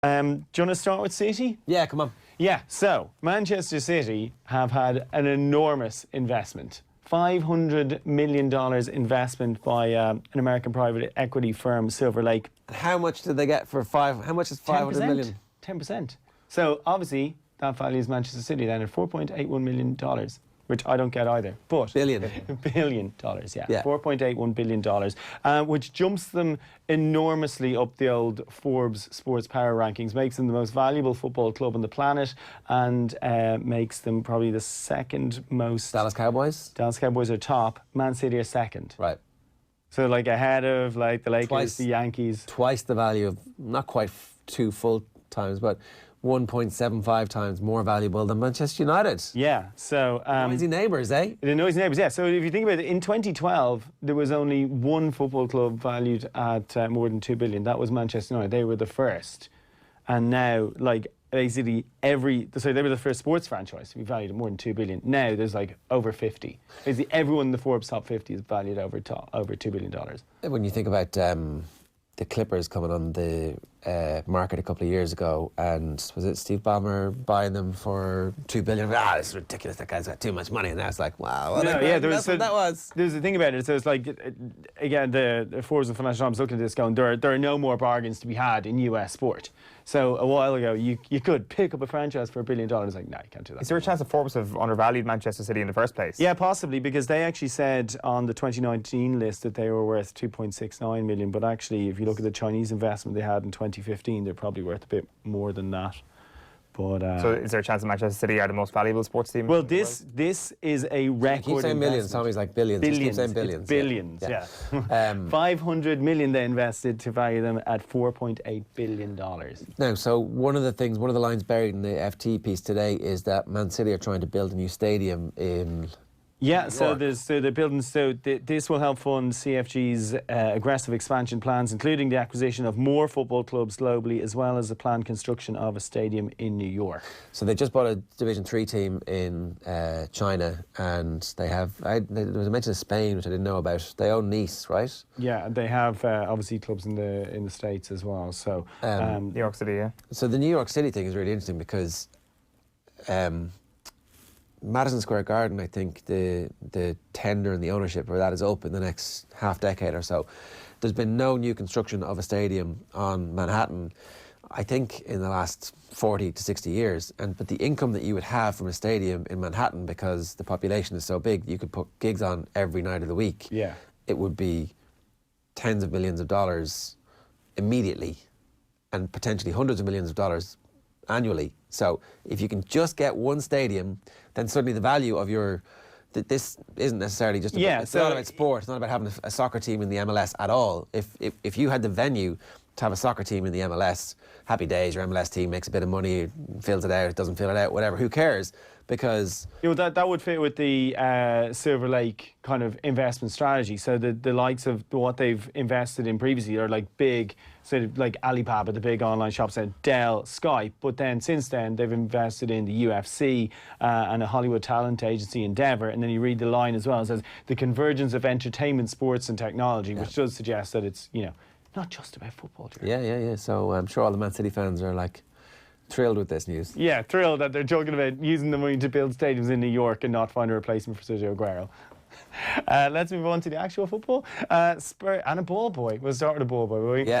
Do you want to start with City? Yeah, come on. Yeah, so Manchester City have had an enormous investment. $500 million investment by an American private equity firm, Silver Lake. How much did they get for how much is 500 million? 10%. So obviously that values Manchester City then at $4.81 million, which I don't get either. But Billion. billion dollars, yeah. Yeah. $4.81 billion, which jumps them enormously up the old Forbes Sports Power rankings, makes them the most valuable football club on the planet, and makes them probably the second most. Dallas Cowboys? Dallas Cowboys are top. Man City are second. Right. So like ahead of like the Lakers, Twice. the Yankees. Twice the value of, not quite 2 full times, but 1.75 times more valuable than Manchester United. Yeah, so... Noisy neighbours, eh? The noisy neighbours, yeah. So if you think about it, in 2012, there was only one football club valued at more than $2 billion. That was Manchester United. They were the first. And now, like, basically they were the first sports franchise to be valued at more than $2 billion. Now there's like over 50. Basically everyone in the Forbes top 50 is valued over $2 billion. When you think about the Clippers coming on the market a couple of years ago, and was it Steve Ballmer buying them for $2 billion? This is ridiculous. That guy's got too much money. And now it's like, wow. Well, that's what that was. There's the thing about it. So it's like, again, the Forbes and Financial Times looking at this going, there are no more bargains to be had in US sport. So a while ago, you could pick up a franchise for $1 billion. Like, no, you can't do that. Is there a chance that Forbes have undervalued Manchester City in the first place? Yeah, possibly, because they actually said on the 2019 list that they were worth $2.69 million. But actually, if you look at the Chinese investment they had in 2015, they're probably worth a bit more than that. But so is there a chance that Manchester City are the most valuable sports team? Well, this is a record. Keep saying millions. Tommy's like billions. Billions. Keep saying billions. Billions. Yeah. 500 million they invested to value them at $4.8 billion. Now, so one of the lines buried in the FT piece today is that Man City are trying to build a new stadium in. Yeah, so they're building. So this will help fund CFG's aggressive expansion plans, including the acquisition of more football clubs globally, as well as the planned construction of a stadium in New York. So they just bought a Division 3 team in China, and they have. There was a mention of Spain, which I didn't know about. They own Nice, right? Yeah, they have obviously clubs in the States as well. So New York City, yeah. So the New York City thing is really interesting because. Madison Square Garden, I think the tender and the ownership for that is up in the next half decade or so. There's been no new construction of a stadium on Manhattan, I think, in the last 40 to 60 years. But the income that you would have from a stadium in Manhattan, because the population is so big, you could put gigs on every night of the week. Yeah, it would be tens of millions of dollars immediately, and potentially hundreds of millions of dollars annually. So if you can just get one stadium, then suddenly the value of your... This isn't necessarily just about... It's not about sport. It's not about having a soccer team in the MLS at all. If you had the venue to have a soccer team in the MLS, happy days, your MLS team makes a bit of money, fills it out, doesn't fill it out, whatever, who cares? Because... You know, that would fit with the Silver Lake kind of investment strategy. So the likes of what they've invested in previously are like big, sort of like Alibaba, the big online shops, and Dell, Skype. But then since then, they've invested in the UFC and a Hollywood talent agency, Endeavour. And then you read the line as well. It says the convergence of entertainment, sports and technology, which does suggest that it's, you know, not just about football. Yeah. So I'm sure all the Man City fans are like thrilled with this news. Yeah, thrilled that they're talking about using the money to build stadiums in New York and not find a replacement for Sergio Aguero. Let's move on to the actual football. And a ball boy. We'll start with a ball boy, will we? Yeah.